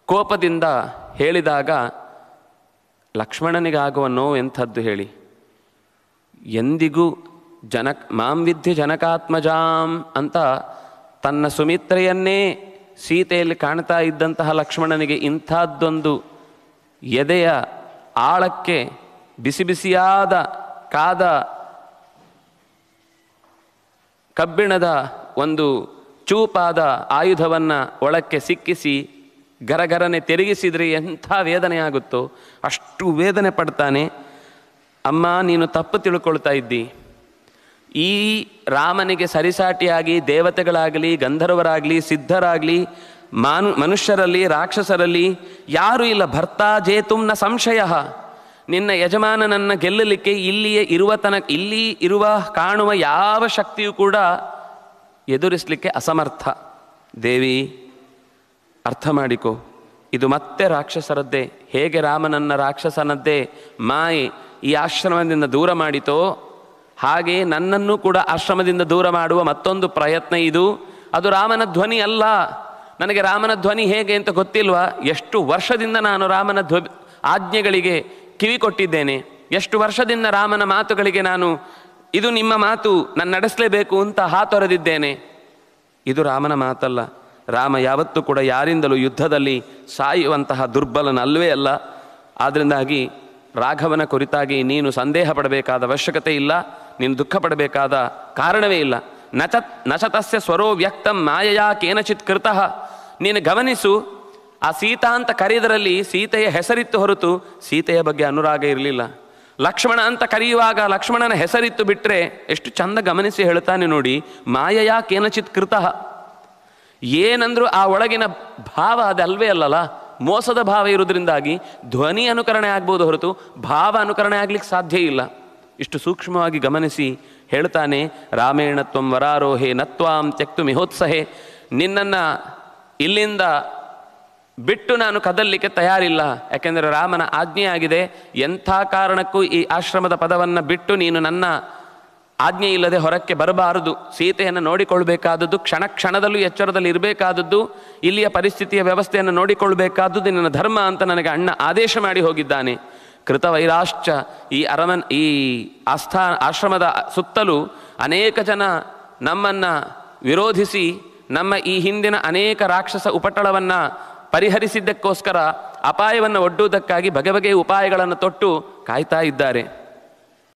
ಕೋಪದಿಂದ ಹೇಳಿದಾಗ ಲಕ್ಷ್ಮಣನಿಗಾಗುವ ನೋವು ಎಂಥದ್ದು ಹೇಳಿ. ಎಂದಿಗೂ ಮಾಂ ವಿದ್ಯೆ ಜನಕಾತ್ಮಜಾಂ ಅಂತ ತನ್ನ ಸುಮಿತ್ರೆಯನ್ನೇ ಸೀತೆಯಲ್ಲಿ ಕಾಣ್ತಾ ಇದ್ದಂತಹ ಲಕ್ಷ್ಮಣನಿಗೆ ಇಂಥದ್ದೊಂದು ಎದೆಯ ಆಳಕ್ಕೆ ಬಿಸಿ ಬಿಸಿಯಾದ ಕಾದ ಕಬ್ಬಿಣದ ಒಂದು ಚೂಪಾದ ಆಯುಧವನ್ನು ಒಳಕ್ಕೆ ಸಿಕ್ಕಿಸಿ ಗರಗರನೆ ತಿರುಗಿಸಿದರೆ ಎಂಥ ವೇದನೆ ಆಗುತ್ತೋ ಅಷ್ಟು ವೇದನೆ ಪಡ್ತಾನೆ. ಅಮ್ಮ, ನೀನು ತಪ್ಪು ತಿಳ್ಕೊಳ್ತಾ ಇದ್ದಿ. ಈ ರಾಮನಿಗೆ ಸರಿಸಾಟಿಯಾಗಿ ದೇವತೆಗಳಾಗಲಿ, ಗಂಧರ್ವರಾಗಲಿ, ಸಿದ್ಧರಾಗಲಿ, ಮನುಷ್ಯರಲ್ಲಿ, ರಾಕ್ಷಸರಲ್ಲಿ ಯಾರೂ ಇಲ್ಲ. ಭರ್ತಾ ಜೇತುಂನ ಸಂಶಯ. ನಿನ್ನ ಯಜಮಾನನನ್ನು ಗೆಲ್ಲಲಿಕ್ಕೆ ಇಲ್ಲಿಯೇ ಇಲ್ಲಿ ಇರುವ ಕಾಣುವ ಯಾವ ಶಕ್ತಿಯೂ ಕೂಡ ಎದುರಿಸಲಿಕ್ಕೆ ಅಸಮರ್ಥ. ದೇವಿ, ಅರ್ಥ ಮಾಡಿಕೊ, ಇದು ಮತ್ತೆ ರಾಕ್ಷಸರದ್ದೇ. ಹೇಗೆ ರಾಮನನ್ನ ರಾಕ್ಷಸನದ್ದೇ ಮಾಯೆ ಈ ಆಶ್ರಮದಿಂದ ದೂರ ಮಾಡಿತೋ, ಹಾಗೆ ನನ್ನನ್ನು ಕೂಡ ಆಶ್ರಮದಿಂದ ದೂರ ಮಾಡುವ ಮತ್ತೊಂದು ಪ್ರಯತ್ನ ಇದು. ಅದು ರಾಮನ ಧ್ವನಿ ಅಲ್ಲ. ನನಗೆ ರಾಮನ ಧ್ವನಿ ಹೇಗೆ ಅಂತ ಗೊತ್ತಿಲ್ವಾ? ಎಷ್ಟು ವರ್ಷದಿಂದ ನಾನು ರಾಮನ ಆಜ್ಞೆಗಳಿಗೆ ಕಿವಿ ಕೊಟ್ಟಿದ್ದೇನೆ. ಎಷ್ಟು ವರ್ಷದಿಂದ ರಾಮನ ಮಾತುಗಳಿಗೆ ನಾನು ಇದು ನಿಮ್ಮ ಮಾತು, ನಾನು ನಡೆಸಲೇಬೇಕು ಅಂತ ಹಾತೊರೆದಿದ್ದೇನೆ. ಇದು ರಾಮನ ಮಾತಲ್ಲ. ರಾಮ ಯಾವತ್ತೂ ಕೂಡ ಯಾರಿಂದಲೂ ಯುದ್ಧದಲ್ಲಿ ಸಾಯುವಂತಹ ದುರ್ಬಲನಲ್ವೇ ಅಲ್ಲ. ಆದ್ದರಿಂದಾಗಿ ರಾಘವನ ಕುರಿತಾಗಿ ನೀನು ಸಂದೇಹ ಪಡಬೇಕಾದ ಅವಶ್ಯಕತೆ ಇಲ್ಲ, ನೀನು ದುಃಖ ಪಡಬೇಕಾದ ಕಾರಣವೇ ಇಲ್ಲ. ನಚತಸ್ಯ ಸ್ವರೋ ವ್ಯಕ್ತಂ ಮಾಯಯಾ ಕೇನಚಿತ್ ಕೃತಃ. ನೀನು ಗಮನಿಸು, ಆ ಸೀತಾ ಅಂತ ಕರೆಯುವುದರಲ್ಲಿ ಸೀತೆಯ ಹೆಸರಿತ್ತು ಹೊರತು ಸೀತೆಯ ಬಗ್ಗೆ ಅನುರಾಗ ಇರಲಿಲ್ಲ. ಲಕ್ಷ್ಮಣ ಅಂತ ಕರೆಯುವಾಗ ಲಕ್ಷ್ಮಣನ ಹೆಸರಿತ್ತು ಬಿಟ್ಟರೆ ಎಷ್ಟು ಚಂದ ಗಮನಿಸಿ ಹೇಳ್ತಾನೆ ನೋಡಿ, ಮಾಯಯಾ ಕೇನಚಿತ್ ಕೃತಃ. ಏನಂದ್ರೂ ಆ ಒಳಗಿನ ಭಾವ ಅದಲ್ವೇ ಅಲ್ಲಲ್ಲ. ಮೋಸದ ಭಾವ ಇರುವುದರಿಂದಾಗಿ ಧ್ವನಿ ಅನುಕರಣೆ ಆಗ್ಬೋದು ಹೊರತು ಭಾವ ಅನುಕರಣೆ ಆಗ್ಲಿಕ್ಕೆ ಸಾಧ್ಯ ಇಲ್ಲ. ಇಷ್ಟು ಸೂಕ್ಷ್ಮವಾಗಿ ಗಮನಿಸಿ ಹೇಳ್ತಾನೆ, ರಾಮೇಣ ತ್ವಂ ವರಾರೋಹೇ ನತ್ವಾಂ ತ್ಯಕ್ತು ಮಿಹೋತ್ಸಹೇ. ನಿನ್ನನ್ನು ಇಲ್ಲಿಂದ ಬಿಟ್ಟು ನಾನು ಕದಲಿಕ್ಕೆ ತಯಾರಿಲ್ಲ. ಯಾಕೆಂದರೆ ರಾಮನ ಆಜ್ಞೆ ಆಗಿದೆ, ಎಂಥ ಕಾರಣಕ್ಕೂ ಈ ಆಶ್ರಮದ ಪದವನ್ನು ಬಿಟ್ಟು ನೀನು ನನ್ನ ಆಜ್ಞೆ ಇಲ್ಲದೆ ಹೊರಕ್ಕೆ ಬರಬಾರದು. ಸೀತೆಯನ್ನು ನೋಡಿಕೊಳ್ಬೇಕಾದದ್ದು, ಕ್ಷಣ ಕ್ಷಣದಲ್ಲೂ ಎಚ್ಚರದಲ್ಲಿ ಇರಬೇಕಾದದ್ದು, ಇಲ್ಲಿಯ ಪರಿಸ್ಥಿತಿಯ ವ್ಯವಸ್ಥೆಯನ್ನು ನೋಡಿಕೊಳ್ಬೇಕಾದದ್ದು ನಿನ್ನ ಧರ್ಮ ಅಂತ ನನಗೆ ಅಣ್ಣ ಆದೇಶ ಮಾಡಿ ಹೋಗಿದ್ದಾನೆ. ಕೃತವೈರಾಶ್ಚ. ಈ ಆಶ್ರಮದ ಸುತ್ತಲೂ ಅನೇಕ ಜನ ನಮ್ಮನ್ನು ವಿರೋಧಿಸಿ ನಮ್ಮ ಈ ಹಿಂದಿನ ಅನೇಕ ರಾಕ್ಷಸ ಉಪಟಳವನ್ನು ಪರಿಹರಿಸಿದ್ದಕ್ಕೋಸ್ಕರ ಅಪಾಯವನ್ನು ಒಡ್ಡುವುದಕ್ಕಾಗಿ ಬಗೆ ಬಗೆಯ ಉಪಾಯಗಳನ್ನು ತೊಟ್ಟು ಕಾಯ್ತಾ ಇದ್ದಾರೆ.